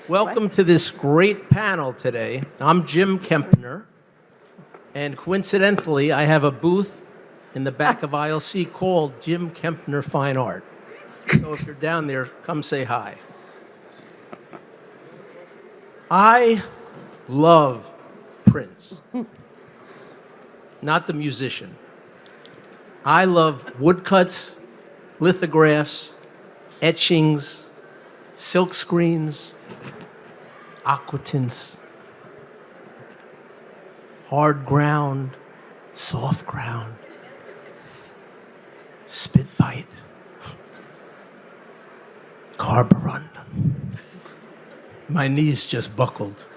Welcome to this great panel today. I'm Jim Kempner, and coincidentally, I have a booth in the back of aisle C called Jim Kempner Fine Art. So if you're down there, come say hi. I love Prince, not the musician. I love woodcuts, lithographs, etchings, silk screens, aquatints, hard ground, soft ground, spit bite, carborundum. My knees just buckled.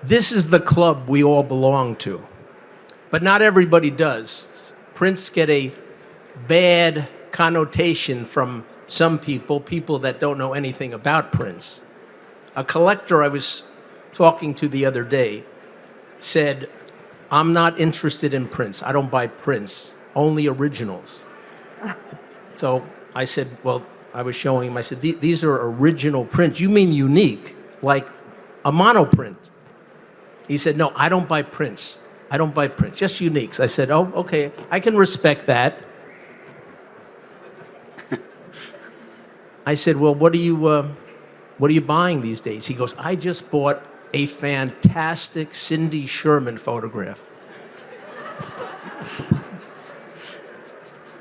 This is the club we all belong to, but not everybody does. Prince get a bad connotation from some people that don't know anything about Prince. A collector I was talking to the other day said, I'm not interested in Prince. I don't buy Prince, only originals. So I said, well, I was showing him, I said, these are original prints. You mean unique, like a monoprint? He said, no, I don't buy Prince. I don't buy Prince, just uniques. I said, oh, okay, I can respect that. I said, well, what are you buying these days? He goes, I just bought a fantastic Cindy Sherman photograph.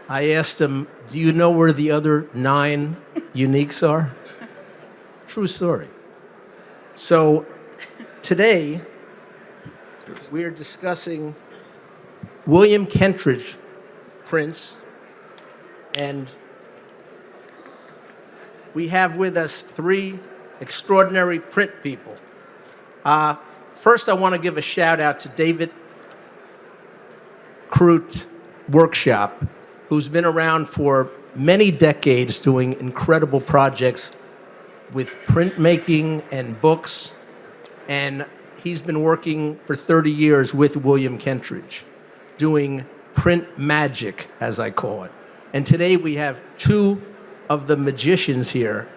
I asked him, do you know where the other 9 uniques are? True story. So today, we are discussing William Kentridge, Prince, and we have with us 3 extraordinary print people. First, I want to give a shout out to David Krut Workshop, who's been around for many decades doing incredible projects with printmaking and books, and he's been working for 30 years with William Kentridge, doing print magic, as I call it. And today we have 2 of the magicians here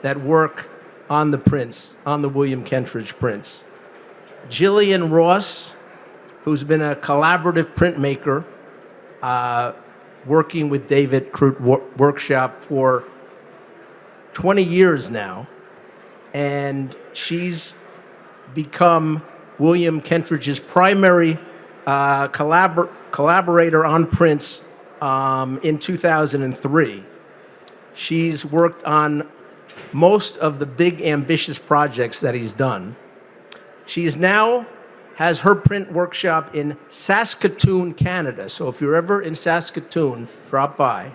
that work on the prints, on the William Kentridge prints. Jillian Ross, who's been a collaborative printmaker, working with David Krut Workshop for 20 years now, and she's become William Kentridge's primary collaborator on prints in 2003. She's worked on most of the big, ambitious projects that he's done. She now has her print workshop in Saskatoon, Canada. So if you're ever in Saskatoon, drop by.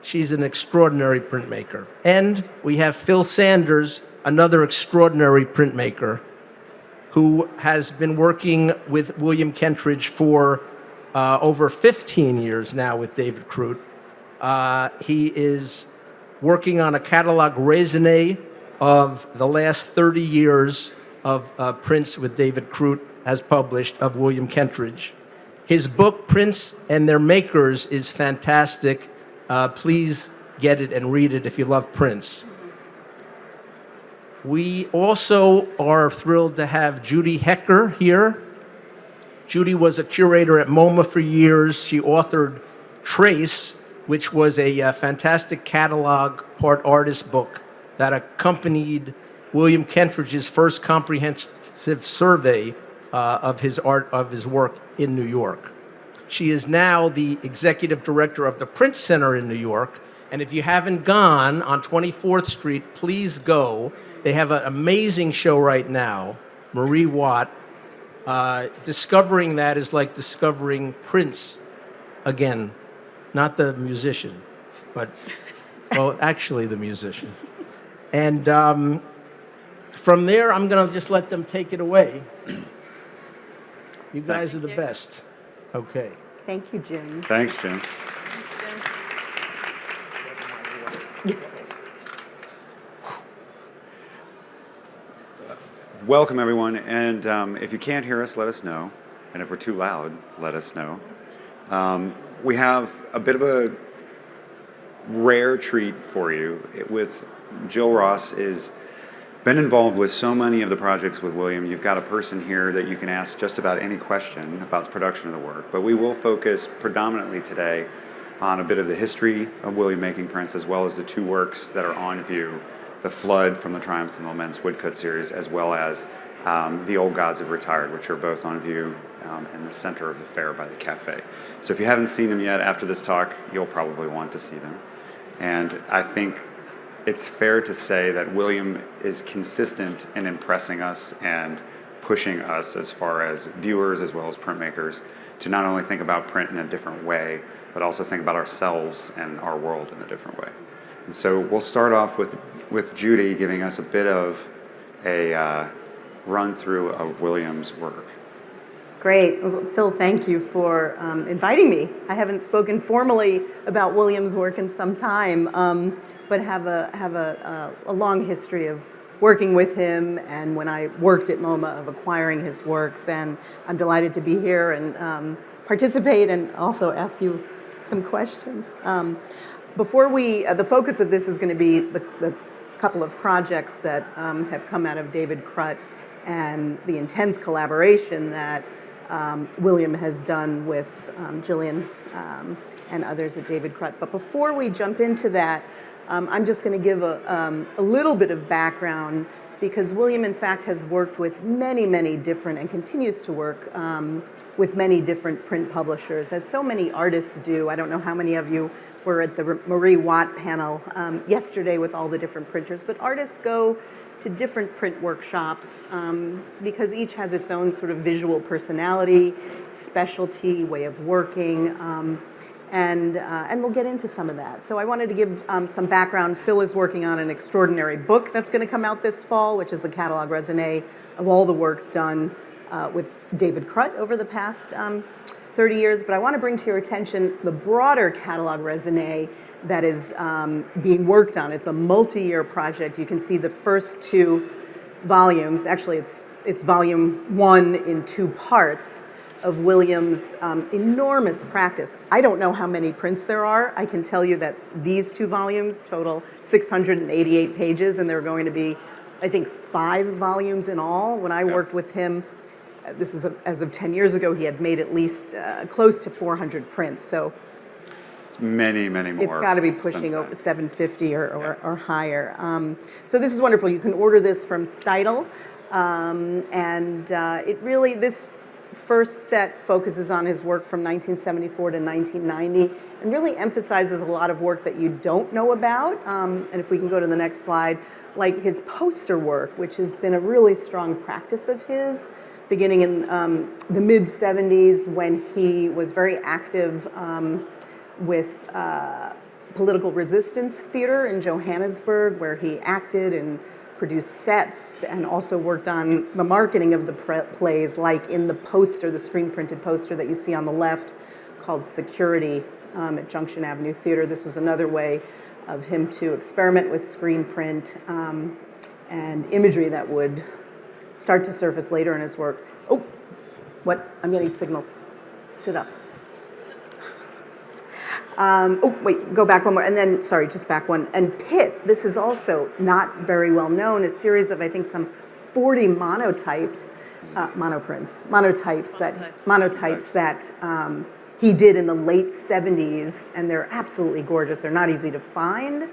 She's an extraordinary printmaker. And we have Phil Sanders, another extraordinary printmaker, who has been working with William Kentridge for over 15 years now with David Krut. He is working on a catalog raisonné of the last 30 years of prints with David Krut has published of William Kentridge. His book, Prints and Their Makers, is fantastic. Please get it and read it if you love prints. We also are thrilled to have Judy Hecker here. Judy was a curator at MoMA for years. She authored Trace, which was a fantastic catalog, part artist book that accompanied William Kentridge's first comprehensive survey of his work in New York. She is now the executive director of the Print Center in New York. And if you haven't gone on 24th Street, please go. They have an amazing show right now, Marie Watt. Discovering that is like discovering Prince again, not the musician, but, well, actually the musician. And from there, I'm going to just let them take it away. You guys are the best. Okay. Thank you, Jim. Thanks, Jim. Welcome, everyone. And if you can't hear us, let us know. And if we're too loud, let us know. we have a bit of a rare treat for you. With Jill Ross is been involved with so many of the projects with William. You've got a person here that you can ask just about any question about the production of the work. But we will focus predominantly today on a bit of the history of William making prints, as well as the two works that are on view, The Flood from the Triumphs and Laments woodcut series, as well as The Old Gods Have Retired, which are both on view in the center of the fair by the cafe. So if you haven't seen them yet, after this talk, you'll probably want to see them. And I think it's fair to say that William is consistent in impressing us and pushing us as far as viewers as well as printmakers to not only think about print in a different way, but also think about ourselves and our world in a different way. And so we'll start off with Judy giving us a bit of a run through of William's work. Great. Well, Phil, thank you for inviting me. I haven't spoken formally about William's work in some time, but have a long history of working with him, and when I worked at MoMA, of acquiring his works. And I'm delighted to be here and participate and also ask you some questions. Before the focus of this is going to be the couple of projects that have come out of David Krut and the intense collaboration that William has done with Jillian and others at David Krut. But before we jump into that, I'm just going to give a little bit of background, because William, in fact, has worked with many, many different, and continues to work with many different print publishers, as so many artists do. I don't know how many of you were at the Marie Watt panel yesterday with all the different printers, but artists go to different print workshops because each has its own sort of visual personality, specialty, way of working, and we'll get into some of that. So I wanted to give some background. Phil is working on an extraordinary book that's going to come out this fall, which is the catalog raisonné of all the works done with David Krut over the past 30 years. But I want to bring to your attention the broader catalog raisonné that is being worked on. It's a multi-year project. You can see the first two volumes. Actually, it's volume 1 in 2 parts of William's enormous practice. I don't know how many prints there are. I can tell you that these 2 volumes total 688 pages, and there are going to be, I think, 5 volumes in all. When I worked with him, this is as of 10 years ago, he had made at least close to 400 prints. So it's many, many more. It's got to be pushing over 750 or higher. So this is wonderful. You can order this from Steidl, and it really, this first set focuses on his work from 1974 to 1990 and really emphasizes a lot of work that you don't know about. And if we can go to the next slide, like his poster work, which has been a really strong practice of his, beginning in the mid-70s, when he was very active with political resistance theater in Johannesburg, where he acted and produced sets and also worked on the marketing of the plays, like in the poster, the screen printed poster that you see on the left called Security at Junction Avenue Theater. This was another way of him to experiment with screen print and imagery that would start to surface later in his work. Oh, what? I'm getting signals. Sit up. Oh, wait, go back one more. And then, sorry, just back one. And Pitt, this is also not very well known, a series of, I think, some 40 monotypes that he did in the late 70s, and they're absolutely gorgeous. They're not easy to find.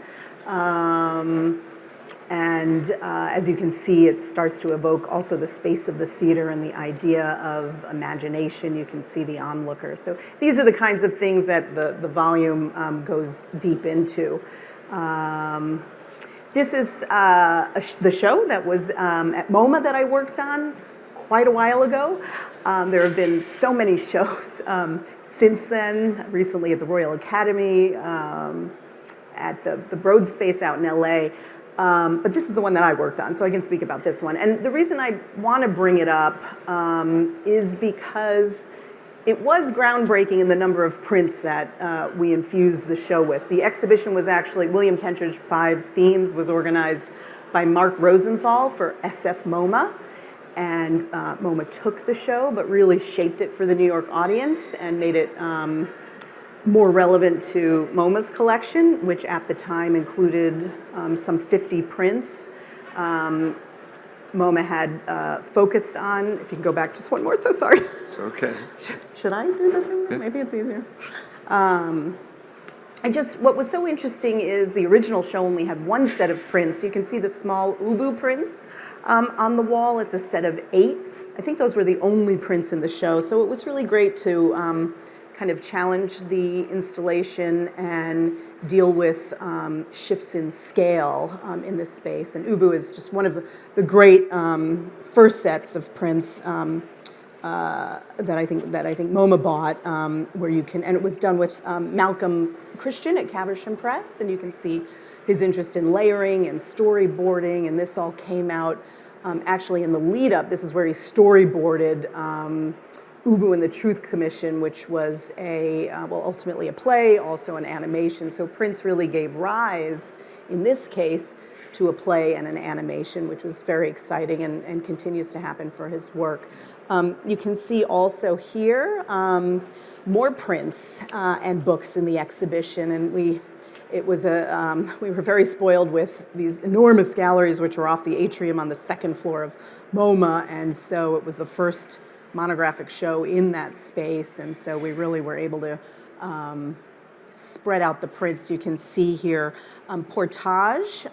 And as you can see, it starts to evoke also the space of the theater and the idea of imagination. You can see the onlooker. So these are the kinds of things that the volume goes deep into. This is the show that was at MoMA that I worked on quite a while ago. There have been so many shows since then, recently at the Royal Academy, at the Broad Space out in LA. But this is the one that I worked on, so I can speak about this one. And the reason I want to bring it up is because it was groundbreaking in the number of prints that we infused the show with. The exhibition was actually, William Kentridge 5 Themes was organized by Mark Rosenthal for SF MoMA. And MoMA took the show, but really shaped it for the New York audience and made it more relevant to MoMA's collection, which at the time included some 50 prints. MoMA had focused on, if you can go back just one more, so sorry. It's okay. Should I do the thing? Yeah. Maybe it's easier. What was so interesting is the original show only had one set of prints. You can see the small ubu prints on the wall. It's a set of 8. I think those were the only prints in the show. So it was really great to kind of challenge the installation and deal with shifts in scale in this space. And ubu is just one of the great first sets of prints that I think MoMA bought, where you can, and it was done with Malcolm Christian at Caversham Press, and you can see his interest in layering and storyboarding, and this all came out actually in the lead up. This is where he storyboarded Ubu and the Truth Commission, which was ultimately a play, also an animation. So Prince really gave rise, in this case, to a play and an animation, which was very exciting and continues to happen for his work. You can see also here more prints and books in the exhibition, and we were very spoiled with these enormous galleries which were off the atrium on the second floor of MoMA, and so it was the first monographic show in that space, and so we really were able to spread out the prints. You can see here Portage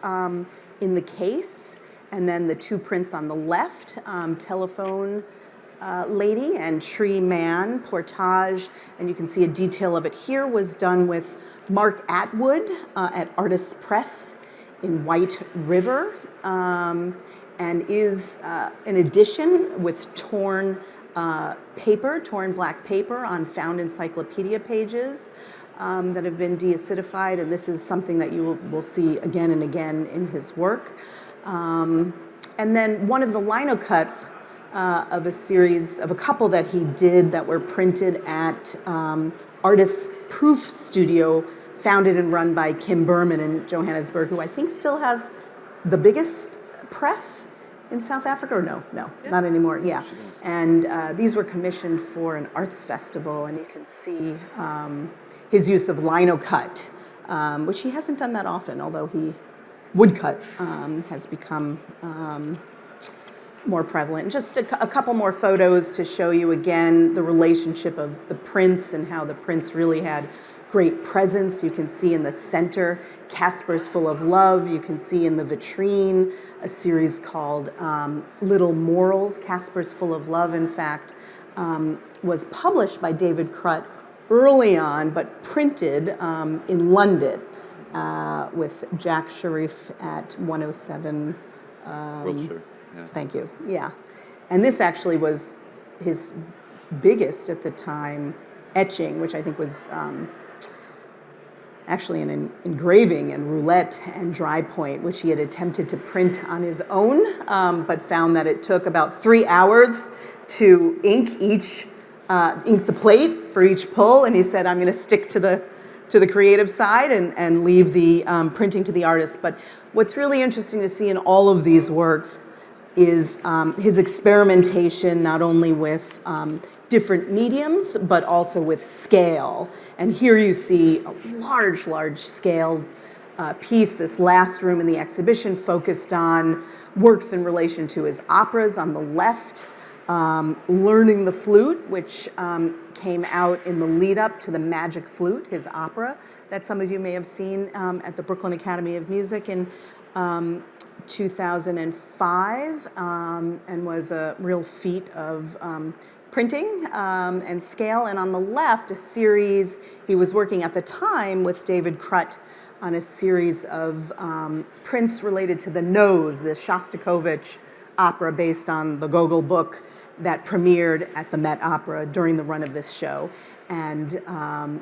in the case, and then the 2 prints on the left, Telephone Lady and Tree Man, Portage, and you can see a detail of it here was done with Mark Atwood at Artists Press in White River, and is an edition with torn black paper on found encyclopedia pages that have been deacidified, and this is something that you will see again and again in his work. And then one of the lino cuts of a couple that he did that were printed at Artists Proof Studio, founded and run by Kim Berman in Johannesburg, who I think still has the biggest press in South Africa, or no, not anymore, yeah. And these were commissioned for an arts festival, and you can see his use of lino cut, which he hasn't done that often, although woodcut has become more prevalent. Just a couple more photos to show you again the relationship of the prints and how the prints really had great presence. You can see in the center, Casper's Full of Love. You can see in the vitrine a series called Little Morals. Casper's Full of Love, in fact, was published by David Krut early on, but printed in London with Jack Sharif at 107. Wiltshire. Yeah. Thank you. Yeah. And this actually was his biggest at the time etching, which I think was actually an engraving and roulette and dry point, which he had attempted to print on his own, but found that it took about 3 hours to ink the plate for each pull. And he said, I'm going to stick to the creative side and leave the printing to the artist. But what's really interesting to see in all of these works is his experimentation not only with different mediums, but also with scale. And here you see a large scale piece, this last room in the exhibition, focused on works in relation to his operas on the left, Learning the Flute, which came out in the lead up to The Magic Flute, his opera, that some of you may have seen at the Brooklyn Academy of Music in 2005, and was a real feat of printing and scale. And on the left, a series, he was working at the time with David Krut on a series of prints related to The Nose, the Shostakovich opera based on the Gogol book that premiered at the Met Opera during the run of this show. And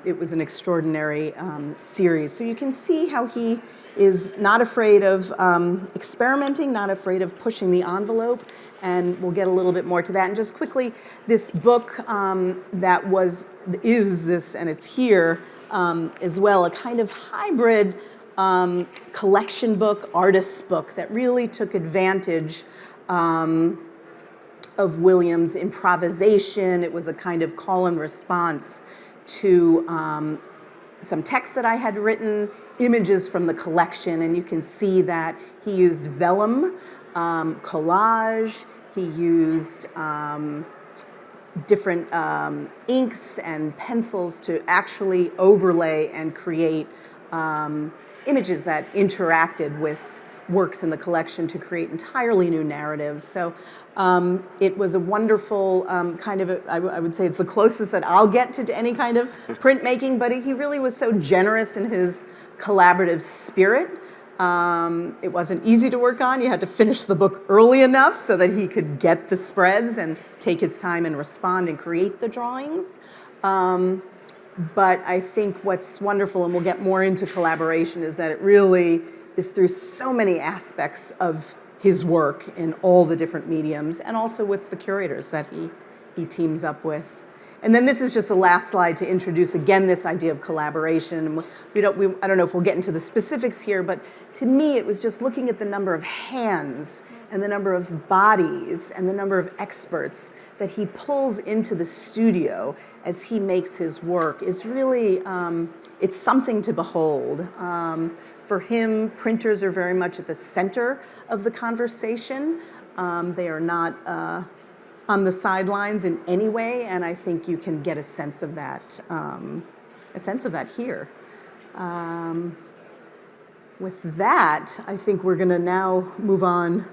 it was an extraordinary series. So you can see how he is not afraid of experimenting, not afraid of pushing the envelope, and we'll get a little bit more to that. And just quickly, this book is this, and it's here as well, a kind of hybrid collection book, artist's book that really took advantage of William's improvisation. It was a kind of call and response to some text that I had written, images from the collection, and you can see that he used vellum, collage, he used different inks and pencils to actually overlay and create images that interacted with works in the collection to create entirely new narratives. So it was a wonderful I would say it's the closest that I'll get to any kind of printmaking, but he really was so generous in his collaborative spirit. It wasn't easy to work on. You had to finish the book early enough so that he could get the spreads and take his time and respond and create the drawings. But I think what's wonderful, and we'll get more into collaboration, is that it really is through so many aspects of his work in all the different mediums, and also with the curators that he teams up with. And then this is just a last slide to introduce again this idea of collaboration. I don't know if we'll get into the specifics here, but to me it was just looking at the number of hands and the number of bodies and the number of experts that he pulls into the studio as he makes his work is really, it's something to behold. For him, printers are very much at the center of the conversation. They are not on the sidelines in any way, and I think you can get a sense of that here. With that, I think we're going to now move on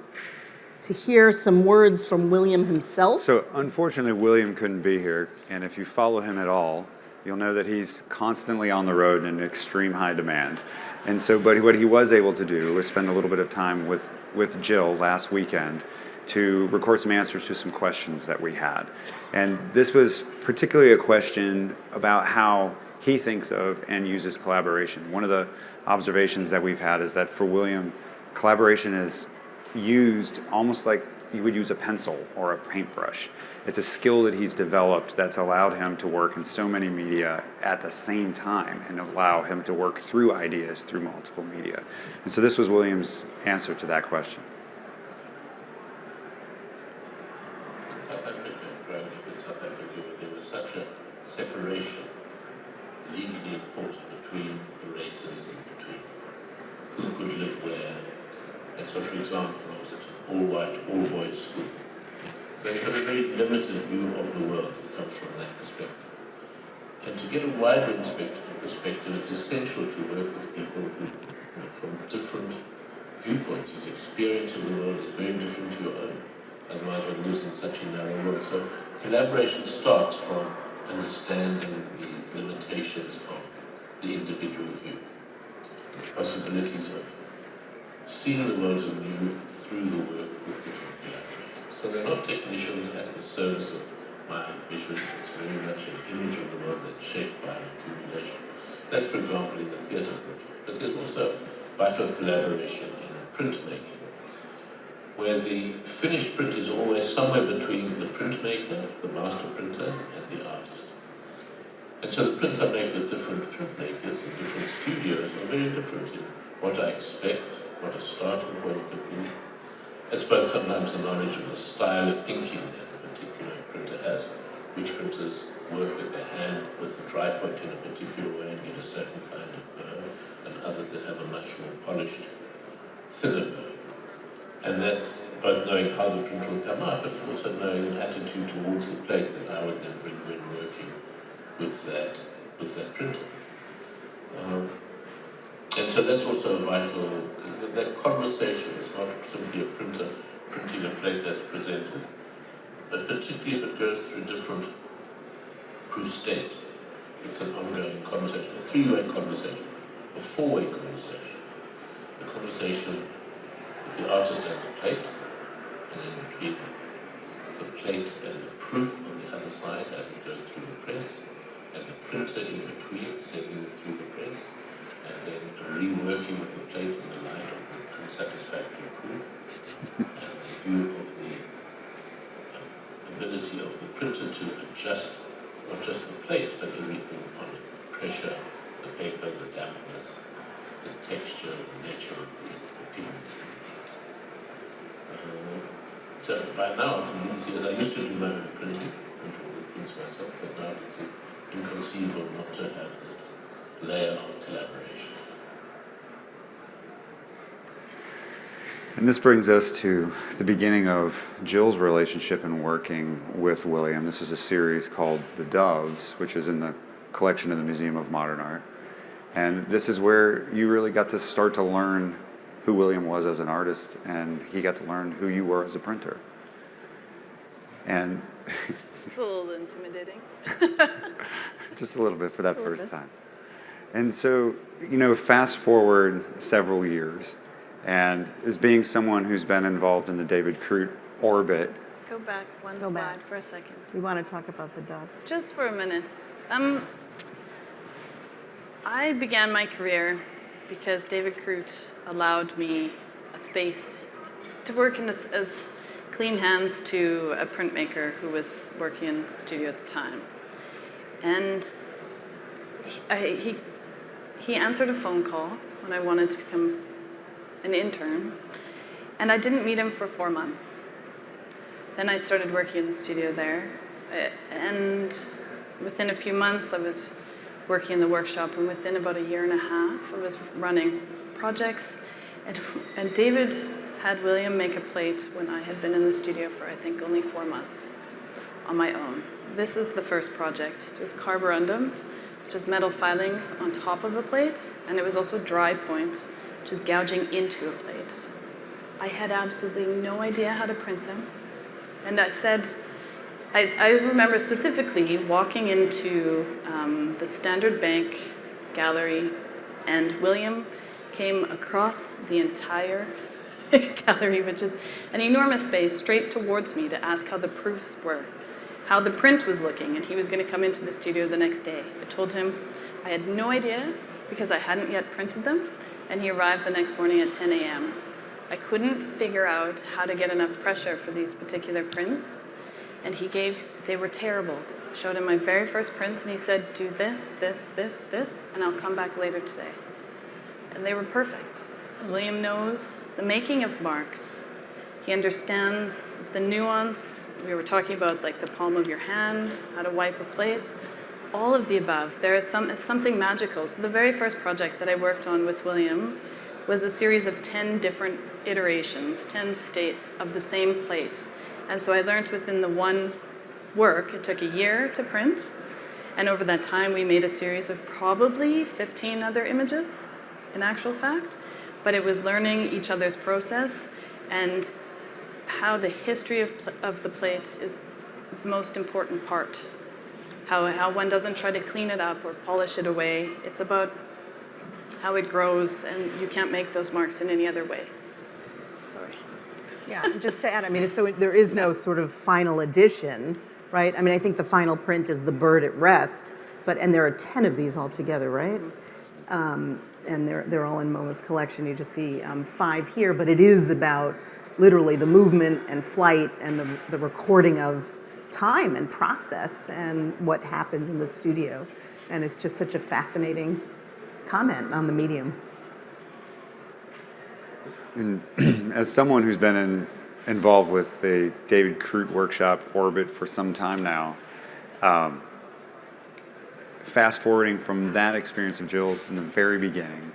to hear some words from William himself. So unfortunately, William couldn't be here, and if you follow him at all, you'll know that he's constantly on the road and in extreme high demand. And so, but what he was able to do was spend a little bit of time with Jill last weekend to record some answers to some questions that we had. And this was particularly a question about how he thinks of and uses collaboration. One of the observations that we've had is that for William, collaboration is used almost like you would use a pencil or a paintbrush. It's a skill that he's developed that's allowed him to work in so many media at the same time and allow him to work through ideas through multiple media. And so this was William's answer to that question. There was such a separation legally enforced between the races and between who could live where. And so, for example, I was at an all-white, all-boys school. So you have a very limited view of the world that comes from that perspective. And to get a wider perspective, it's essential to work with people who, from different viewpoints, whose experience of the world is very different to your own. Otherwise, we're losing such a narrow world. So collaboration starts from understanding the limitations of the individual view, the possibilities of seeing the world anew through the work with different collaborators. So they're not technicians at the service of my vision. It's very much an image of the world that's shaped by an accumulation. That's, for example, in the theatre project. But there's also vital collaboration in printmaking, where the finished print is always somewhere between the printmaker, the master printer, and the artist. And so the prints I make with different printmakers and different studios are very different in what I expect, what a starting point could be. I suppose sometimes the knowledge of the style of inking that a particular printer has, which printers work with their hand, with the dry point in a particular way and get a certain kind of burr, and others that have a much more polished, thinner burr. And that's both knowing how the print will come out, but also knowing an attitude towards the plate that I would then bring when working with that printer. And so that's also a vital, that conversation is not simply a printer printing a plate that's presented, but particularly if it goes through different proof states. It's an ongoing conversation, a three-way conversation, a four-way conversation. The conversation with the artist and the plate, and then between the plate and the proof on the other side as it goes through the press, and the printer in between sending it through the press, and then reworking with the plate in the light of the unsatisfactory proof, and the view of the ability of the printer to adjust not just the plate, but everything on it, pressure, the paper, the dampness, the texture, the nature of the pigments. So by now it's easy, as I used to do my own printing, print all the prints myself, but now it's inconceivable not to have this layer of collaboration. And this brings us to the beginning of Jill's relationship and working with William. This was a series called The Doves, which is in the collection of the Museum of Modern Art. And this is where you really got to start to learn who William was as an artist, and he got to learn who you were as a printer. And It's a little intimidating. just a little bit for that first time. And so, you know, fast forward several years, and as being someone who's been involved in the David Krut orbit, Go back one Go slide back. for a second. We want to talk about the dove. Just for a minute. I began my career because David Krut allowed me a space to work in as clean hands to a printmaker who was working in the studio at the time. And he answered a phone call when I wanted to become an intern, and I didn't meet him for 4 months. Then I started working in the studio there, and within a few months I was working in the workshop, and within about a year and a half I was running projects, and David had William make a plate when I had been in the studio for I think only 4 months on my own. This is the first project. It was carborundum, which is metal filings on top of a plate, and it was also dry point, which is gouging into a plate. I had absolutely no idea how to print them. And I said, I remember specifically walking into the Standard Bank gallery, and William came across the entire gallery, which is an enormous space, straight towards me to ask how the proofs were, how the print was looking, and he was going to come into the studio the next day. I told him I had no idea because I hadn't yet printed them, and he arrived the next morning at 10 a.m. I couldn't figure out how to get enough pressure for these particular prints, and they were terrible. I showed him my very first prints, and he said, do this, this, this, this, and I'll come back later today. And they were perfect. William knows the making of marks. He understands the nuance. We were talking about like the palm of your hand, how to wipe a plate, all of the above. There is something magical. So the very first project that I worked on with William was a series of 10 different iterations, 10 states of the same plate. And so I learned within the one work, it took a year to print, and over that time we made a series of probably 15 other images, in actual fact, but it was learning each other's process and how the history of the plate is the most important part. How one doesn't try to clean it up or polish it away. It's about how it grows, and you can't make those marks in any other way. Sorry. Yeah, just to add, I mean, so there is no sort of final edition, right? I mean, I think the final print is the bird at rest, and there are 10 of these altogether, right? And they're all in MoMA's collection. You just see 5 here, but it is about literally the movement and flight and the recording of time and process and what happens in the studio. And it's just such a fascinating comment on the medium. and as someone who's been involved with the David Krut Workshop orbit for some time now, fast forwarding from that experience of Jill's in the very beginning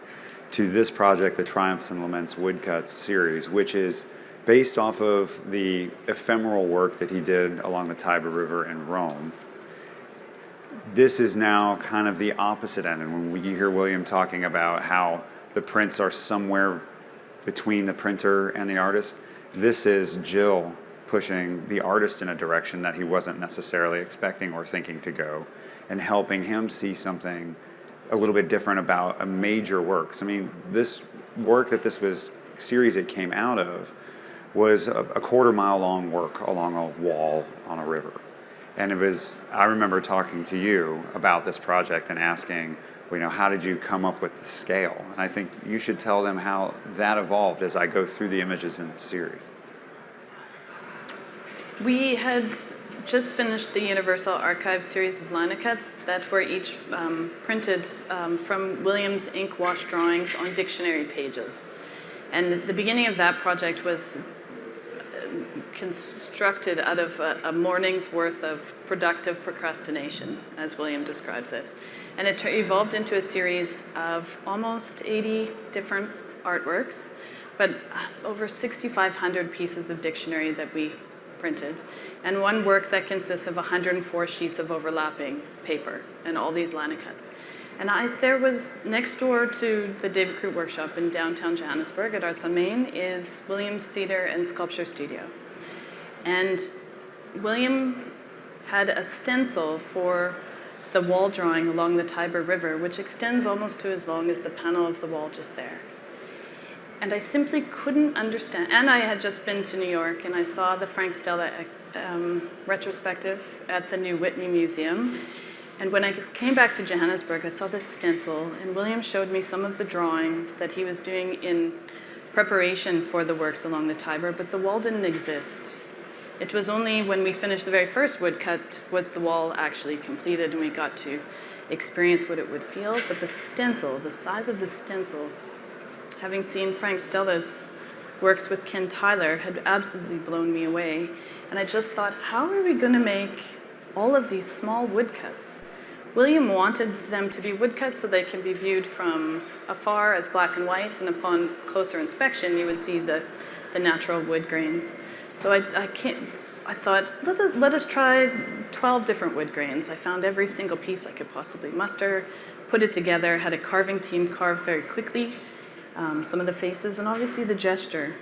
to this project, the Triumphs and Laments woodcuts series, which is based off of the ephemeral work that he did along the Tiber River in Rome. This is now kind of the opposite end. And when you hear William talking about how the prints are somewhere between the printer and the artist, this is Jill pushing the artist in a direction that he wasn't necessarily expecting or thinking to go, and helping him see something a little bit different about a major work. So, I mean, this work series it came out of was a 1/4 mile long work along a wall on a river. And I remember talking to you about this project and asking, how did you come up with the scale? And I think you should tell them how that evolved as I go through the images in the series. We had just finished the Universal Archive series of linocuts that were each printed from William's ink wash drawings on dictionary pages. And the beginning of that project was constructed out of a morning's worth of productive procrastination, as William describes it. And it evolved into a series of almost 80 different artworks, but over 6,500 pieces of dictionary that we printed, and one work that consists of 104 sheets of overlapping paper and all these linocuts. And there was, next door to the David Krut Workshop in downtown Johannesburg at Arts on Main, is William's Theatre and Sculpture Studio. And William had a stencil for the wall drawing along the Tiber River, which extends almost to as long as the panel of the wall just there. And I simply couldn't understand. And I had just been to New York, and I saw the Frank Stella retrospective at the new Whitney Museum. And when I came back to Johannesburg, I saw this stencil, and William showed me some of the drawings that he was doing in preparation for the works along the Tiber, but the wall didn't exist. It was only when we finished the very first woodcut was the wall actually completed, and we got to experience what it would feel. But the stencil, the size of the stencil, having seen Frank Stella's works with Ken Tyler, had absolutely blown me away. And I just thought, how are we going to make all of these small woodcuts? William wanted them to be woodcuts so they can be viewed from afar as black and white, and upon closer inspection, you would see the natural wood grains. So I thought, let us try 12 different wood grains. I found every single piece I could possibly muster, put it together, had a carving team carve very quickly some of the faces, and obviously the gesture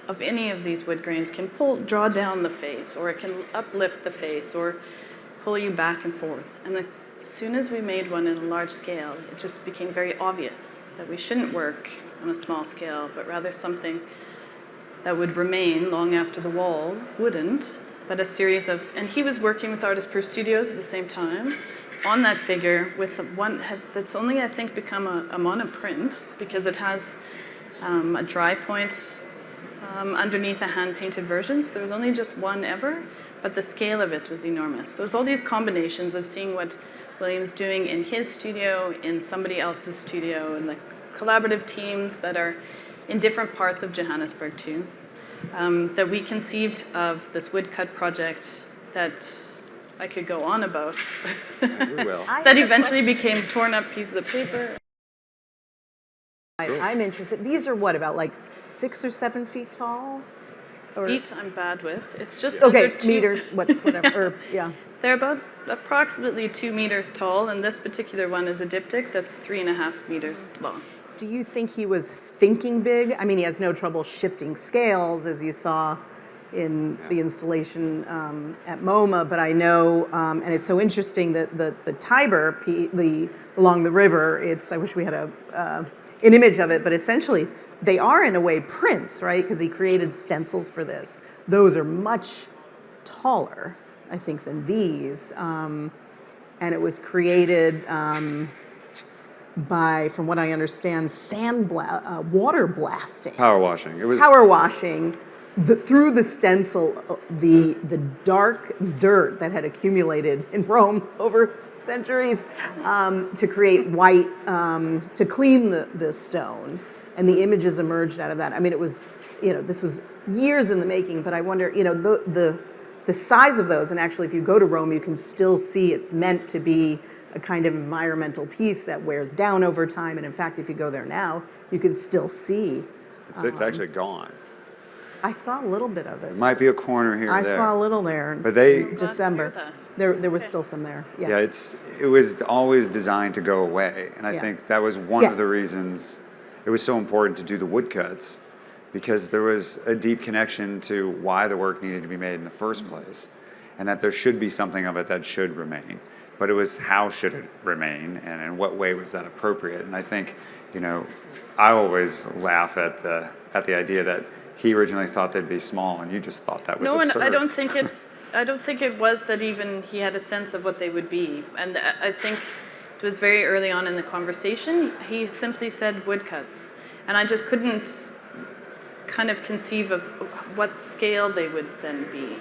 of any of these wood grains can draw down the face, or it can uplift the face, or pull you back and forth. And as soon as we made one in a large scale, it just became very obvious that we shouldn't work on a small scale, but rather something that would remain long after the wall wouldn't, but a series of, and he was working with Artist Proof Studios at the same time on that figure with one that's only, I think, become a monoprint, because it has a dry point underneath a hand-painted version. So there was only just one ever, but the scale of it was enormous. So it's all these combinations of seeing what William's doing in his studio, in somebody else's studio, and the collaborative teams that are in different parts of Johannesburg too, that we conceived of this woodcut project that I could go on about, that eventually became torn up pieces of paper. I'm interested. These are what, about like 6 or 7 feet tall? Or, feet I'm bad with. It's just okay, under 2 meters, whatever. Or, yeah. They're about approximately 2 meters tall, and this particular one is a diptych that's 3.5 meters long. Do you think he was thinking big? I mean, he has no trouble shifting scales, as you saw in the installation at MoMA, but I know, and it's so interesting that the Tiber, along the river, I wish we had an image of it, but essentially they are in a way prints, right? Because he created stencils for this. Those are much taller, I think, than these. And it was created by, from what I understand, water blasting. Power washing. It was power washing through the stencil, the dark dirt that had accumulated in Rome over centuries to create white, to clean the stone. And the images emerged out of that. I mean, it was, this was years in the making, but I wonder, the size of those, and actually if you go to Rome, you can still see it's meant to be a kind of environmental piece that wears down over time. And in fact, if you go there now, you can still see. It's actually gone. I saw a little bit of it. It might be a corner here or there. I saw a little there in But they, December. There was still some there. Yeah. Yeah, it was always designed to go away. And I think that was one of the reasons it was so important to do the woodcuts, because there was a deep connection to why the work needed to be made in the first place, and that there should be something of it that should remain. But it was how should it remain, and in what way was that appropriate? And I think, I always laugh at the idea that he originally thought they'd be small, and you just thought that was absurd. No, and I don't think it was that even he had a sense of what they would be. And I think it was very early on in the conversation, he simply said woodcuts. And I just couldn't kind of conceive of what scale they would then be.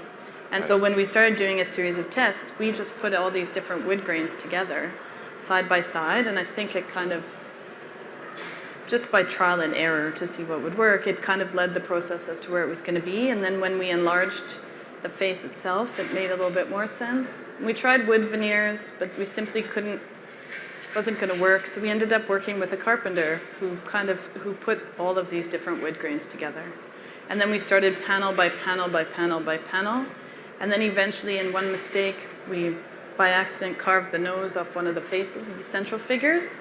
And so when we started doing a series of tests, we just put all these different wood grains together, side by side, and I think it kind of just by trial and error to see what would work. It kind of led the process as to where it was going to be. And then when we enlarged the face itself, it made a little bit more sense. We tried wood veneers, but we simply wasn't going to work. So we ended up working with a carpenter who put all of these different wood grains together. And then we started panel by panel by panel by panel. And then eventually, in one mistake, we, by accident, carved the nose off one of the faces of the central figures,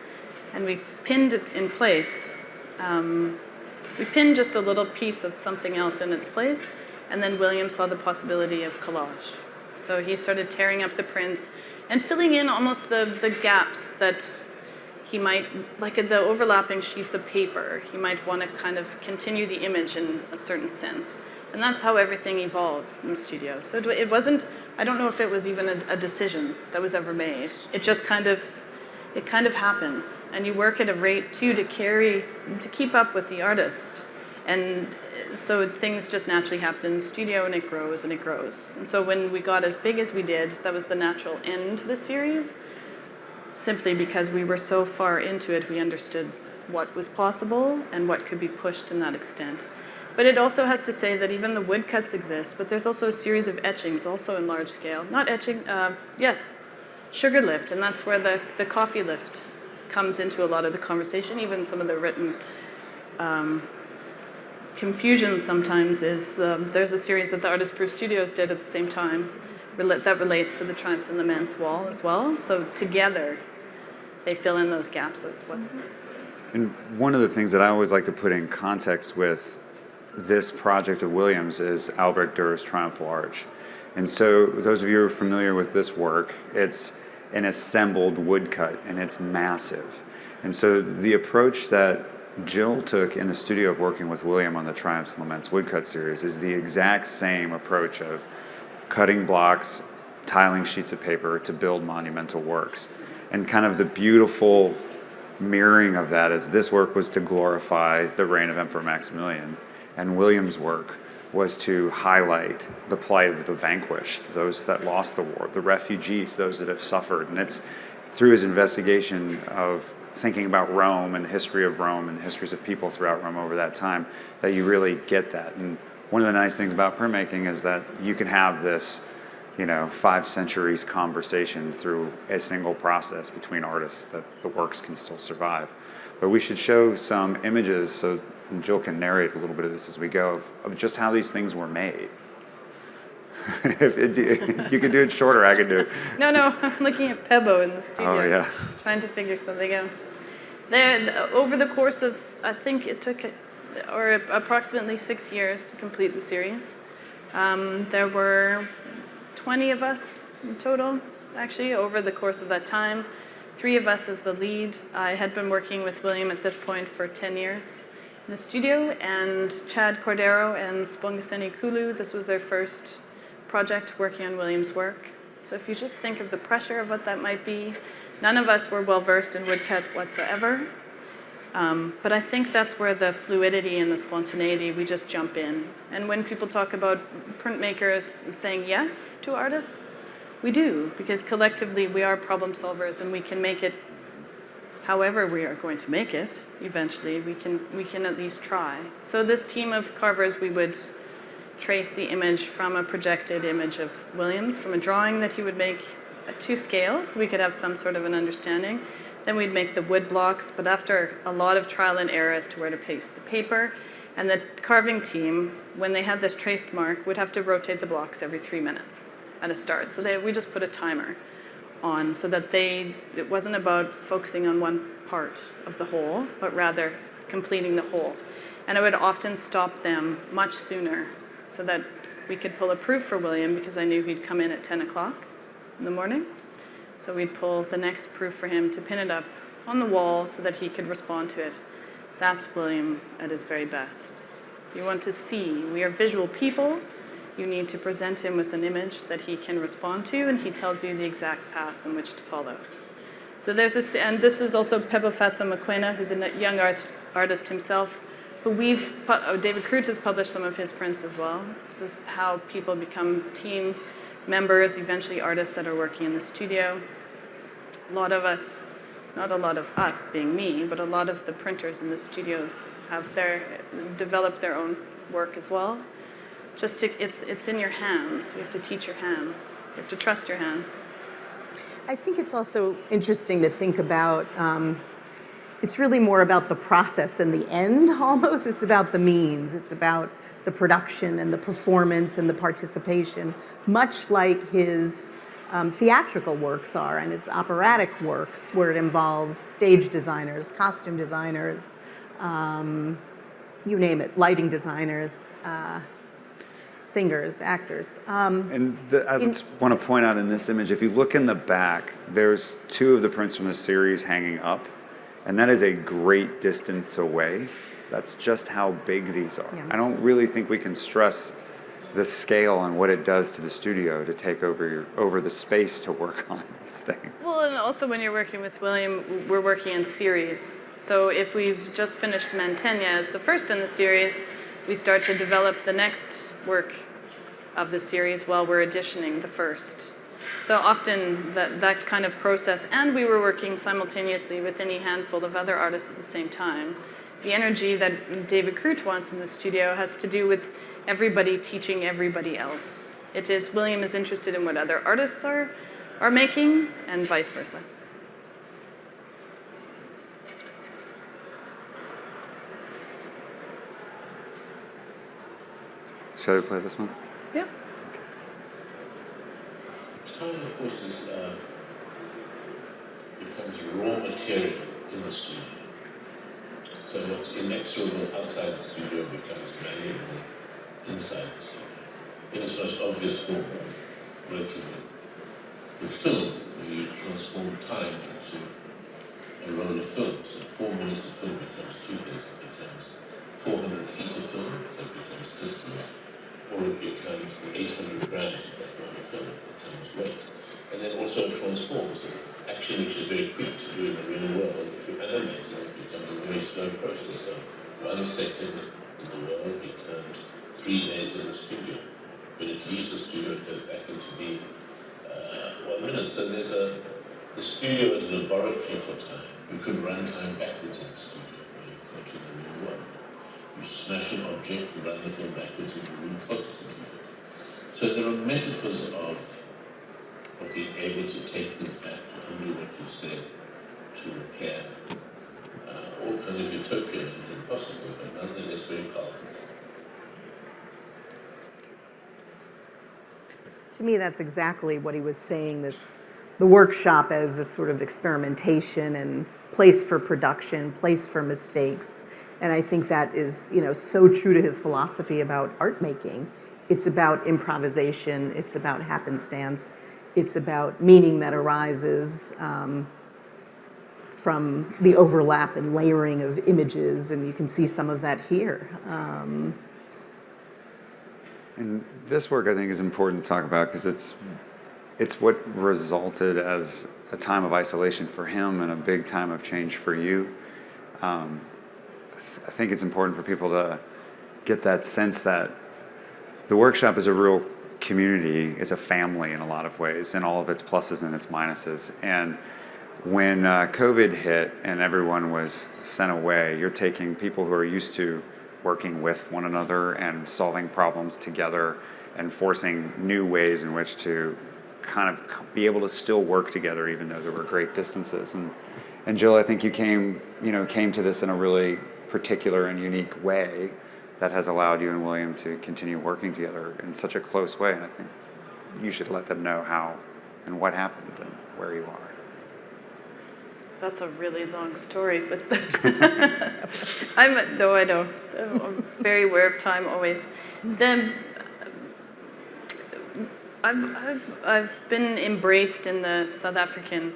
and we pinned it in place. We pinned just a little piece of something else in its place, and then William saw the possibility of collage. So he started tearing up the prints and filling in almost the gaps that he might, like the overlapping sheets of paper, he might want to kind of continue the image in a certain sense. And that's how everything evolves in the studio. So it wasn't, I don't know if it was even a decision that was ever made. It just kind of happens. And you work at a rate too to keep up with the artist. And so things just naturally happen in the studio, and it grows and it grows. And so when we got as big as we did, that was the natural end to the series. Simply because we were so far into it, we understood what was possible and what could be pushed in that extent. But it also has to say that even the woodcuts exist, but there's also a series of etchings, also in large scale. Not etching, sugar lift, and that's where the coffee lift comes into a lot of the conversation. Even some of the written confusion sometimes is there's a series that the Artist Proof Studios did at the same time that relates to the Triumphs and Laments wall as well. So together, they fill in those gaps of what. And one of the things that I always like to put in context with this project of Williams is Albrecht Dürer's Triumphal Arch. And so those of you who are familiar with this work, it's an assembled woodcut, and it's massive. And so the approach that Jill took in the studio of working with William on the Triumphs and Laments woodcut series is the exact same approach of cutting blocks, tiling sheets of paper to build monumental works. And kind of the beautiful mirroring of that is this work was to glorify the reign of Emperor Maximilian, and William's work was to highlight the plight of the vanquished, those that lost the war, the refugees, those that have suffered. And it's through his investigation of thinking about Rome and the history of Rome and the histories of people throughout Rome over that time that you really get that. And one of the nice things about printmaking is that you can have this, 5 centuries conversation through a single process between artists that the works can still survive. But we should show some images so Jill can narrate a little bit of this as we go of just how these things were made. If you could do it shorter, I could do it. No, I'm looking at Pebo in the studio. Oh, yeah. Trying to figure something out. Over the course of, I think it took approximately 6 years to complete the series. There were 20 of us in total, actually, over the course of that time. 3 of us as the lead. I had been working with William at this point for 10 years in the studio, and Chad Cordero and Spongaseni Kulu, this was their first project working on William's work. So if you just think of the pressure of what that might be, none of us were well versed in woodcut whatsoever. But I think that's where the fluidity and the spontaneity, we just jump in. And when people talk about printmakers saying yes to artists, we do, because collectively we are problem solvers and we can make it however we are going to make it eventually. We can at least try. So this team of carvers, we would trace the image from a projected image of Williams, from a drawing that he would make to scale, so we could have some sort of an understanding. Then we'd make the wood blocks, but after a lot of trial and error as to where to paste the paper. And the carving team, when they had this traced mark, would have to rotate the blocks every 3 minutes at a start. So we just put a timer on so that it wasn't about focusing on one part of the whole, but rather completing the whole. And I would often stop them much sooner so that we could pull a proof for William, because I knew he'd come in at 10 o'clock in the morning. So we'd pull the next proof for him to pin it up on the wall so that he could respond to it. That's William at his very best. You want to see, we are visual people. You need to present him with an image that he can respond to, and he tells you the exact path in which to follow. So there's this, and this is also Pebo Fatsa Mokoena, who's a young artist himself, who David Krut has published some of his prints as well. This is how people become team members, eventually artists that are working in the studio. A lot of us not a lot of us being me, but a lot of the printers in the studio have developed their own work as well. It's in your hands. You have to teach your hands. You have to trust your hands. I think it's also interesting to think about, it's really more about the process and the end almost. It's about the means. It's about the production and the performance and the participation, much like his theatrical works are and his operatic works, where it involves stage designers, costume designers, you name it, lighting designers, singers, actors. I just want to point out in this image, if you look in the back, there's 2 of the prints from the series hanging up, and that is a great distance away. That's just how big these are. Yeah. I don't really think we can stress the scale and what it does to the studio to take over the space to work on these things. Well, and also when you're working with William, we're working in series. So if we've just finished Mantegna as the first in the series, we start to develop the next work of the series while we're editioning the first. So often that kind of process, and we were working simultaneously with any handful of other artists at the same time. The energy that David Krut wants in the studio has to do with everybody teaching everybody else. It is, William is interested in what other artists are making, and vice versa. Shall we play this one? Yeah. Time, of course, becomes raw material in the studio. So what's inexorable outside the studio becomes malleable inside the studio. In its most obvious form, working with film, where you transform time into a roll of film. So 4 minutes of film becomes 2 things. It becomes 400 feet of film, so it becomes distance, or it becomes the 800 grams of that roll of film, it becomes weight. And then also transforms the action, which is very quick to do in the real world. If you animate it, it becomes a very slow process. So 1 second in the world becomes 3 days in the studio. When it leaves the studio, it goes back into being 1 minute. So the studio is a laboratory for time. You could run time backwards in the studio when you go to the real world. You smash an object, you run the film backwards and you re-put it in it. So there are metaphors of being able to take things back to undo what you said, to repair, all kind of utopian and impossible, but nonetheless very powerful. To me, that's exactly what he was saying, the workshop as a sort of experimentation and place for production, place for mistakes. And I think that is, so true to his philosophy about art making. It's about improvisation, it's about happenstance, it's about meaning that arises from the overlap and layering of images, and you can see some of that here. And this work, I think, is important to talk about because it's what resulted as a time of isolation for him and a big time of change for you. I think it's important for people to get that sense that the workshop is a real community, it's a family in a lot of ways, and all of its pluses and its minuses. And when COVID hit and everyone was sent away, you're taking people who are used to working with one another and solving problems together and forcing new ways in which to kind of be able to still work together even though there were great distances. And Jill, I think you came to this in a really particular and unique way that has allowed you and William to continue working together in such a close way. And I think you should let them know how and what happened and where you are. That's a really long story, but I don't. I'm very aware of time always. Then I've been embraced in the South African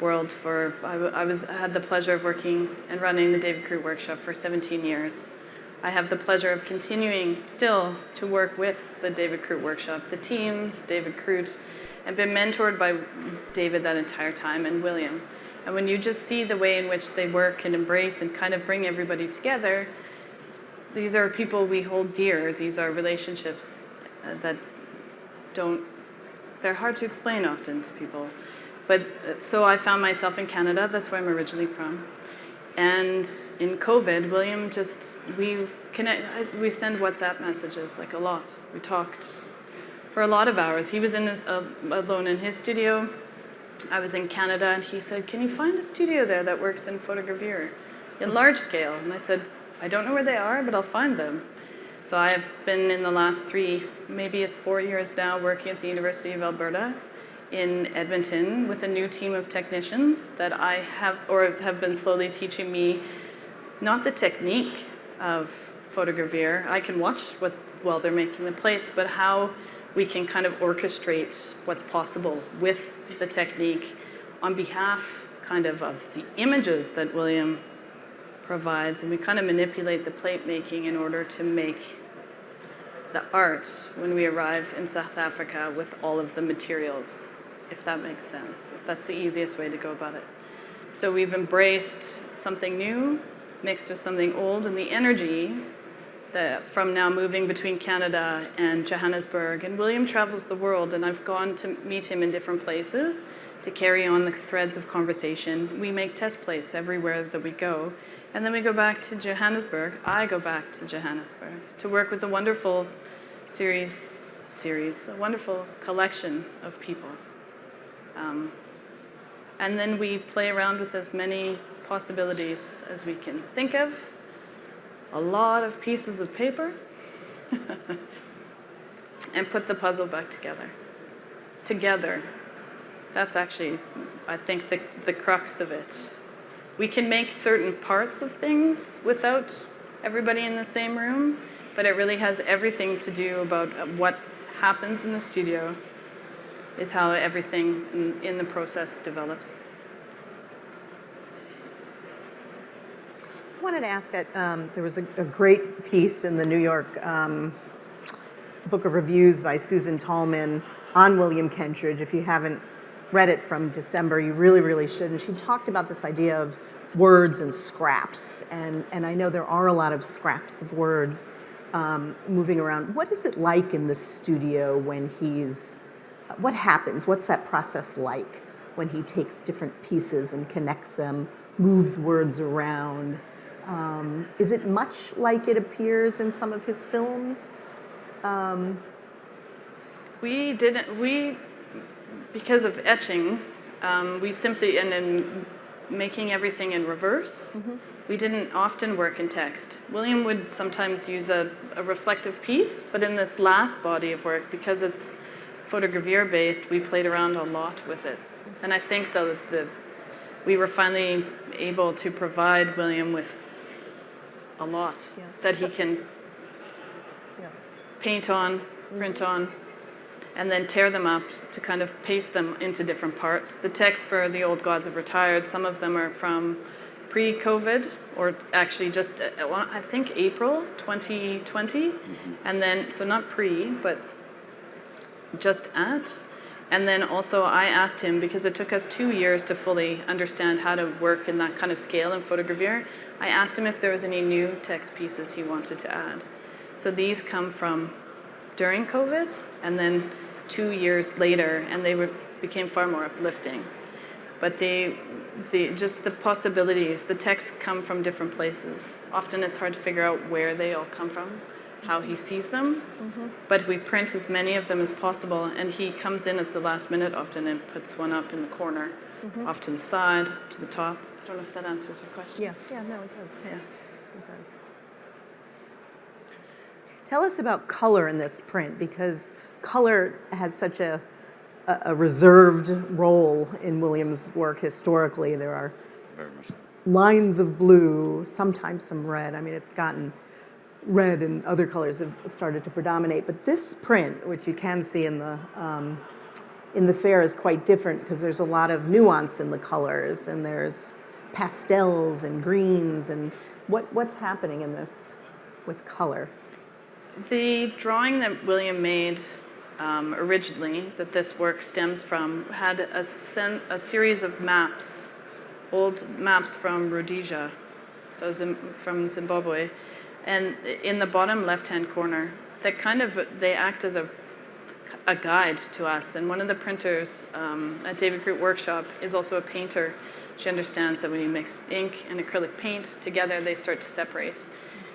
world for I had the pleasure of working and running the David Krut Workshop for 17 years. I have the pleasure of continuing still to work with the David Krut Workshop, the teams, David Krut, and been mentored by David that entire time and William. And when you just see the way in which they work and embrace and kind of bring everybody together, these are people we hold dear. These are relationships that they're hard to explain often to people. But so I found myself in Canada. That's where I'm originally from. And in COVID, William we send WhatsApp messages like a lot. We talked for a lot of hours. He was alone in his studio. I was in Canada, and he said, "Can you find a studio there that works in photogravure in large scale?" And I said, "I don't know where they are, but I'll find them." So I've been in the last 4 years now, working at the University of Alberta in Edmonton with a new team of technicians that have been slowly teaching me not the technique of photogravure. I can watch while they're making the plates, but how we can kind of orchestrate what's possible with the technique on behalf of the images that William provides. And we kind of manipulate the plate making in order to make the art when we arrive in South Africa with all of the materials, if that makes sense, if that's the easiest way to go about it. So we've embraced something new mixed with something old, and the energy that from now moving between Canada and Johannesburg. And William travels the world, and I've gone to meet him in different places to carry on the threads of conversation. We make test plates everywhere that we go. And then we go back to Johannesburg. I go back to Johannesburg to work with a wonderful a wonderful collection of people. And then we play around with as many possibilities as we can think of. A lot of pieces of paper and put the puzzle back together. That's actually, I think, the crux of it. We can make certain parts of things without everybody in the same room, but it really has everything to do about what happens in the studio is how everything in the process develops. I wanted to ask, there was a great piece in the New York Book of Reviews by Susan Tallman on William Kentridge. If you haven't read it from December, you really, really should. And she talked about this idea of words and scraps. And I know there are a lot of scraps of words moving around. What is it like in the studio when what happens? What's that process like when he takes different pieces and connects them, moves words around? Is it much like it appears in some of his films? Because of etching, we simply, and in making everything in reverse, we didn't often work in text. William would sometimes use a reflective piece, but in this last body of work, because it's photogravure based, we played around a lot with it. And I think we were finally able to provide William with a lot that he can paint on, print on, and then tear them up to kind of paste them into different parts. The text for The Old Gods Have Retired, some of them are from pre-COVID, or actually just, I think, April 2020. And then, so not pre, but just at. And then also I asked him, because it took us 2 years to fully understand how to work in that kind of scale in photogravure, I asked him if there was any new text pieces he wanted to add. So these come from during COVID, and then 2 years later, and they became far more uplifting. But just the possibilities, the texts come from different places. Often it's hard to figure out where they all come from, how he sees them, but we print as many of them as possible, and he comes in at the last minute often and puts one up in the corner, off to the side, to the top. I don't know if that answers your question. Yeah, no, it does. Yeah. It does. Tell us about color in this print, because color has such a reserved role in William's work historically. There are Very much so. lines of blue, sometimes some red. I mean, it's gotten red and other colors have started to predominate. But this print, which you can see in the fair, is quite different because there's a lot of nuance in the colors, and there's pastels and greens. And what's happening in this with color? The drawing that William made originally, that this work stems from, had a series of maps, old maps from Rhodesia, so from Zimbabwe, and in the bottom left-hand corner, they act as a a guide to us. And one of the printers at David Krut Workshop is also a painter. She understands that when you mix ink and acrylic paint together, they start to separate.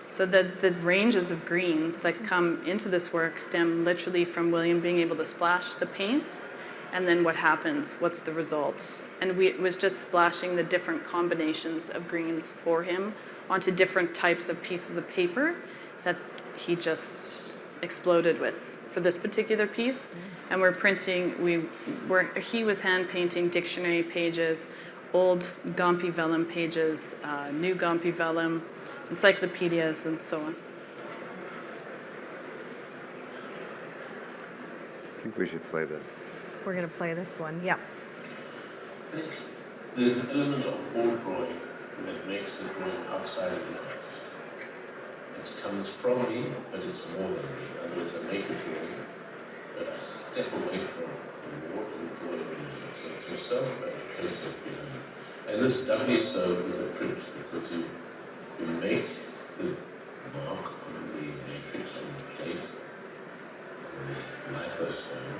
So the ranges of greens that come into this work stem literally from William being able to splash the paints, and then what happens, what's the result. And it was just splashing the different combinations of greens for him onto different types of pieces of paper that he just exploded with for this particular piece. And we're printing, he was hand painting dictionary pages, old Gompi vellum pages, new Gompi vellum, encyclopedias, and so on. I think we should play this. We're going to play this one. Yeah. I think there's an element of all drawing that makes the drawing outside of the artist. It comes from me, but it's more than me. In other words, I make a drawing, but I step away from and walk in the drawing with me. So it's yourself and a trace of behind. And this doubly so with a print, because you make the mark on the matrix, on the plate, on the lithostone,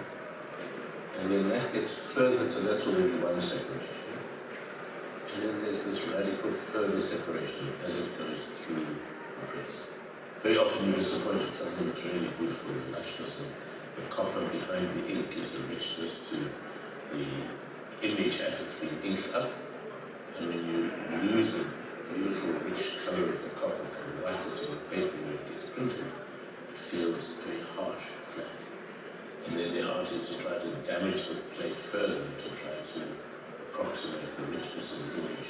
and then that gets further, so that's already one separation. And then there's this radical further separation as it goes through the press. Very often you're disappointed, something that's really beautiful, the lushness and the copper behind the ink gives a richness to the image as it's being inked up. And when you lose the beautiful rich color of the copper from the whiteness of the paper when it gets printed, it feels very harsh, flat. And then the artists try to damage the plate further to try to approximate the richness of the image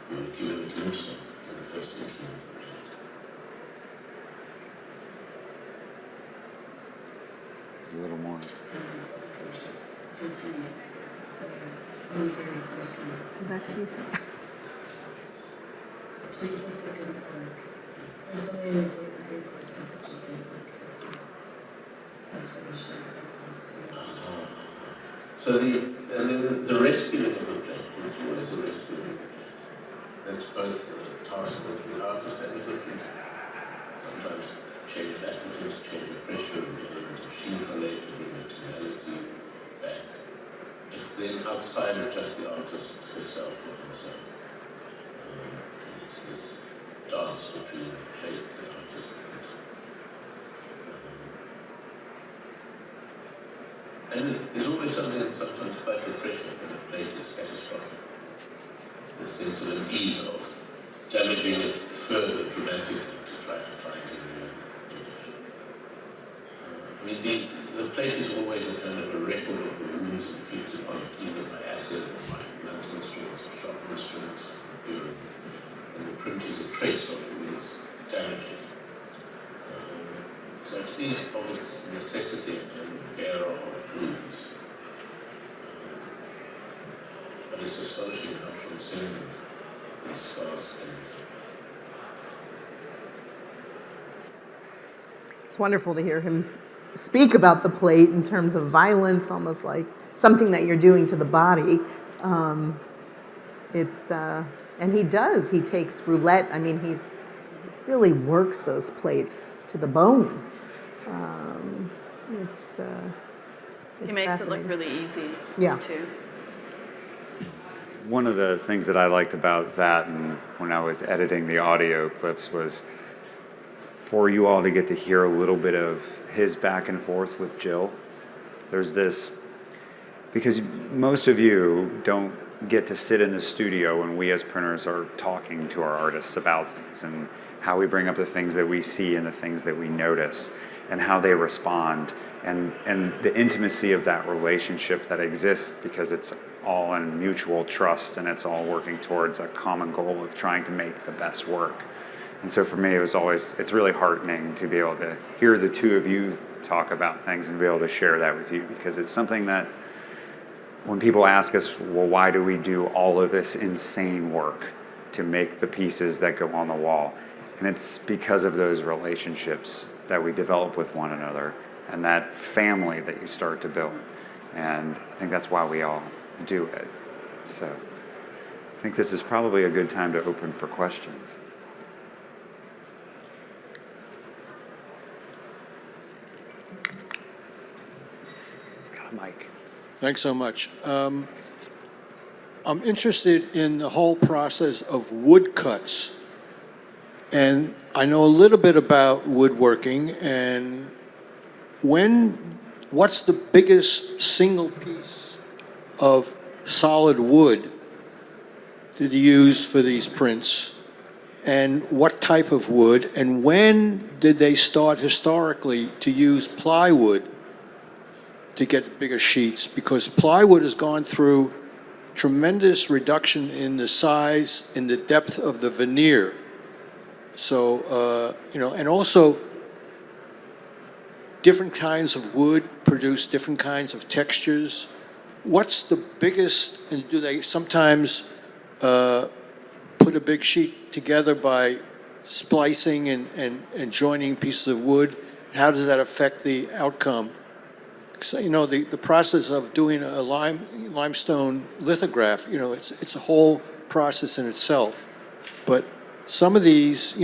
you were given a glimpse of in the first inking of the plate. A little more. That's you. Places that didn't work. There's so many of the courses that just didn't work at the time. That's where they showed that. So the rescuing of the plate, which was a rescuing of the plate, that's both the task of the artist and of the printer. Sometimes change faculties, change the pressure, and the element of sheen color to bring the tonality back. It's then outside of just the artist herself or himself. And it's this dance between the plate, the artist, and there's always something sometimes quite refreshing when a plate is catastrophic. The sense of an ease of damaging it further dramatically to try to find a new image. I mean, the plate is always a kind of a record of the wounds inflicted on it, either by acid or by blunt instruments or sharp instruments, and the print is a trace of these damages. So it is of its necessity and bearer of wounds. But it's astonishing how transcendent these scars can be. It's wonderful to hear him speak about the plate in terms of violence, almost like something that you're doing to the body. And he does. He takes roulette. I mean, he's really works those plates to the bone. He makes it look really easy, Yeah. too. One of the things that I liked about that and when I was editing the audio clips was for you all to get to hear a little bit of his back and forth with Jill. There's this, because most of you don't get to sit in the studio when we as printers are talking to our artists about things and how we bring up the things that we see and the things that we notice and how they respond and the intimacy of that relationship that exists because it's all in mutual trust and it's all working towards a common goal of trying to make the best work. And so for me, it's really heartening to be able to hear the two of you talk about things and be able to share that with you because it's something that when people ask us, well, why do we do all of this insane work to make the pieces that go on the wall? And it's because of those relationships that we develop with one another and that family that you start to build. And I think that's why we all do it. So I think this is probably a good time to open for questions. Mike. Thanks so much. I'm interested in the whole process of woodcuts. And I know a little bit about woodworking, and what's the biggest single piece of solid wood did you use for these prints? And what type of wood? And when did they start historically to use plywood to get bigger sheets? Because plywood has gone through tremendous reduction in the size, in the depth of the veneer. So, and also different kinds of wood produce different kinds of textures. What's the biggest, and do they sometimes put a big sheet together by splicing and joining pieces of wood? How does that affect the outcome? So, the process of doing a limestone lithograph, it's a whole process in itself. But some of these,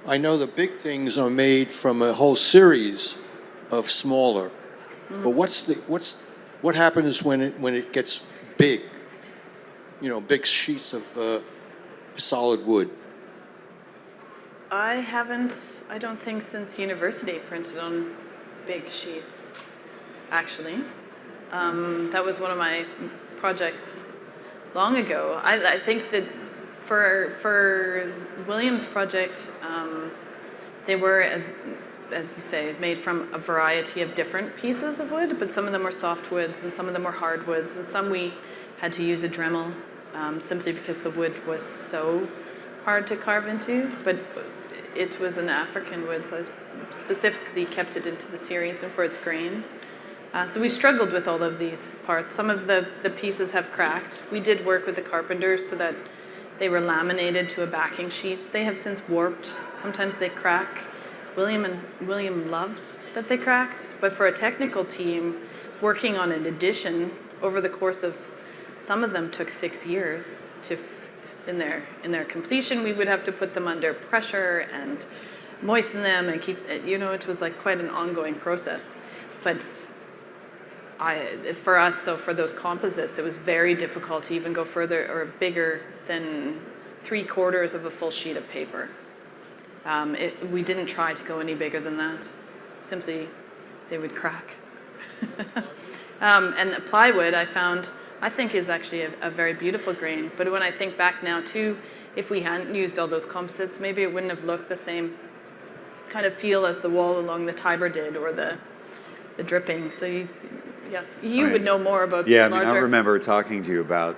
I know the big things are made from a whole series of smaller. But what happens when it gets big? Big sheets of solid wood. I don't think since university printed on big sheets, actually. That was one of my projects long ago. I think that for William's project, they were, as you say, made from a variety of different pieces of wood, but some of them were softwoods and some of them were hardwoods, and some we had to use a Dremel simply because the wood was so hard to carve into, but it was an African wood, so I specifically kept it into the series and for its grain. So we struggled with all of these parts. Some of the pieces have cracked. We did work with the carpenters so that they were laminated to a backing sheet. They have since warped. Sometimes they crack. William loved that they cracked, but for a technical team, working on an edition over the course of, some of them took 6 years in their completion. We would have to put them under pressure and moisten them and keep, it was like quite an ongoing process. But for us, so for those composites, it was very difficult to even go further or bigger than 3/4 of a full sheet of paper. We didn't try to go any bigger than that. Simply, they would crack. And the plywood, I think is actually a very beautiful grain. But when I think back now too, if we hadn't used all those composites, maybe it wouldn't have looked the same kind of feel as the wall along the Tiber did, or the dripping. So you would know more about Yeah, larger. I remember talking to you about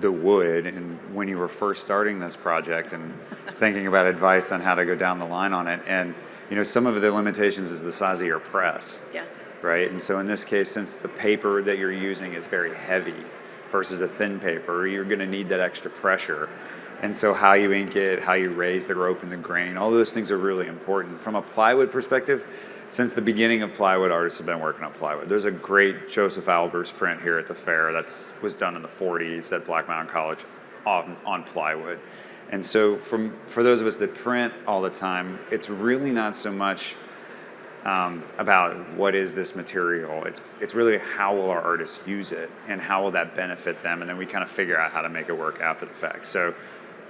the wood and when you were first starting this project and thinking about advice on how to go down the line on it. And, some of the limitations is the size of your press. Yeah. Right? And so in this case, since the paper that you're using is very heavy versus a thin paper, you're going to need that extra pressure. And so how you ink it, how you raise the rope and the grain, all those things are really important. From a plywood perspective, since the beginning of plywood, artists have been working on plywood. There's a great Joseph Albers print here at the fair that was done in the 40s at Black Mountain College on plywood. And so for those of us that print all the time, it's really not so much about what is this material. It's really how will our artists use it and how will that benefit them, and then we kind of figure out how to make it work after the fact. So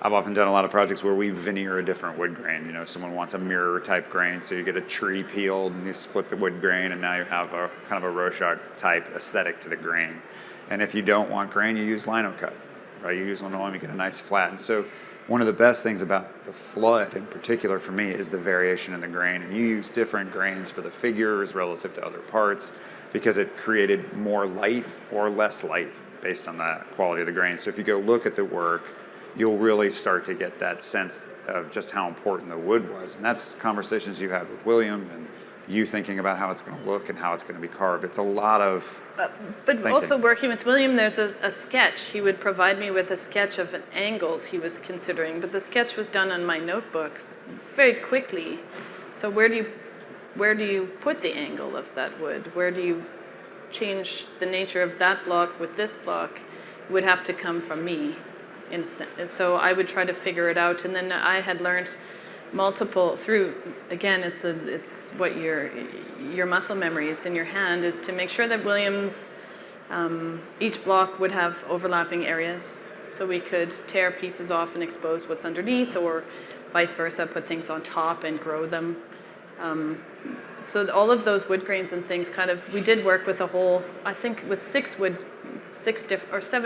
I've often done a lot of projects where we veneer a different wood grain. Someone wants a mirror type grain, so you get a tree peeled and you split the wood grain, and now you have a kind of a Rorschach type aesthetic to the grain. And if you don't want grain, you use lino cut, right? You use linoleum, you get a nice flat. And so one of the best things about the flood in particular for me is the variation in the grain. And you use different grains for the figures relative to other parts because it created more light or less light based on the quality of the grain. So if you go look at the work, you'll really start to get that sense of just how important the wood was. And that's conversations you had with William and you thinking about how it's going to look and how it's going to be carved. It's a lot of But thinking. also working with William, there's a sketch. He would provide me with a sketch of angles he was considering, but the sketch was done on my notebook very quickly. So where do you put the angle of that wood? Where do you change the nature of that block with this block? It would have to come from me. And so I would try to figure it out, and then I had learned multiple through, again, it's what your muscle memory, it's in your hand, is to make sure that William's Each block would have overlapping areas, so we could tear pieces off and expose what's underneath, or vice versa, put things on top and grow them. So all of those wood grains and things we did work with I think with 7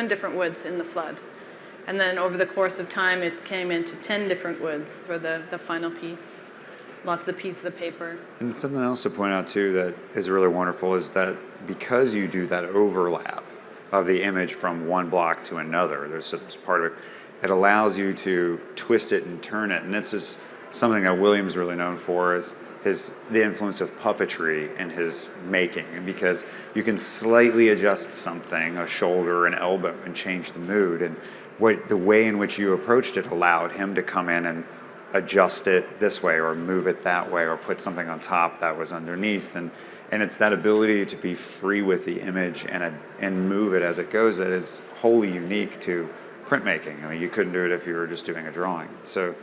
different woods in the flood. And then over the course of time, it came into 10 different woods for the final piece. Lots of pieces of paper. And something else to point out too that is really wonderful is that because you do that overlap of the image from one block to another, there's part of it, it allows you to twist it and turn it. And this is something that William's really known for, is the influence of puppetry in his making. And because you can slightly adjust something, a shoulder, an elbow, and change the mood. And the way in which you approached it allowed him to come in and adjust it this way, or move it that way, or put something on top that was underneath. And it's that ability to be free with the image and move it as it goes that is wholly unique to printmaking. I mean, you couldn't do it if you were just doing a drawing. So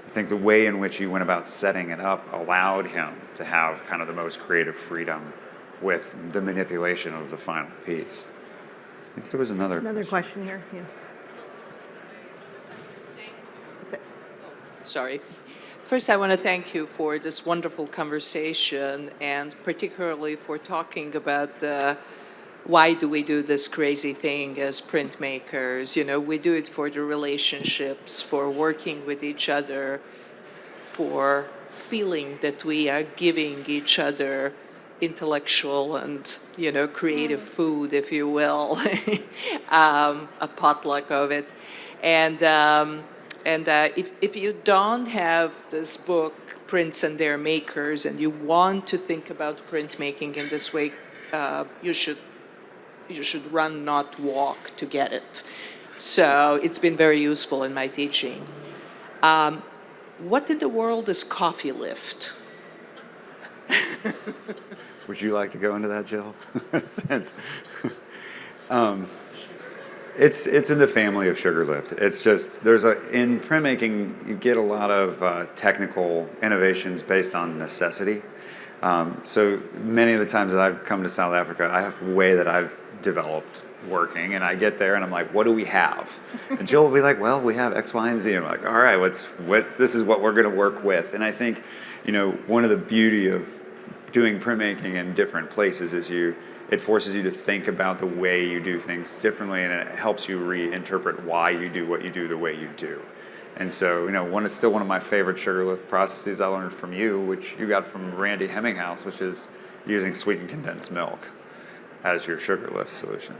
I think the way in which he went about setting it up allowed him to have kind of the most creative freedom with the manipulation of the final piece. I think there was another question here. Yeah. Sorry. First, I want to thank you for this wonderful conversation, and particularly for talking about why do we do this crazy thing as printmakers. You know, we do it for the relationships, for working with each other, for feeling that we are giving each other intellectual and, creative food, if you will, a potluck of it. And if you don't have this book, Prints and Their Makers, and you want to think about printmaking in this way, you should run, not walk, to get it. So it's been very useful in my teaching. What in the world is Coffee Lift? Would you like to go into that, Jill? Since, it's in the family of sugar lift. It's just in printmaking you get a lot of technical innovations based on necessity. So many of the times that I've come to South Africa, I have a way that I've developed working, and I get there and I'm like, what do we have? And Jill will be like, well, we have X, Y, and Z. And I'm like, all right, this is what we're going to work with. And I think, one of the beauty of doing printmaking in different places is it forces you to think about the way you do things differently, and it helps you reinterpret why you do what you do the way you do. And so, it's still one of my favorite sugar lift processes I learned from you, which you got from Randy Hemminghouse, which is using sweetened condensed milk as your sugar lift solution.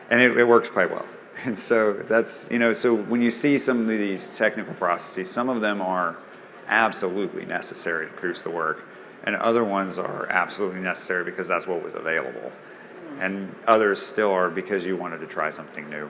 And it works quite well. And so that's, so when you see some of these technical processes, some of them are absolutely necessary to produce the work, and other ones are absolutely necessary because that's what was available. And others still are because you wanted to try something new.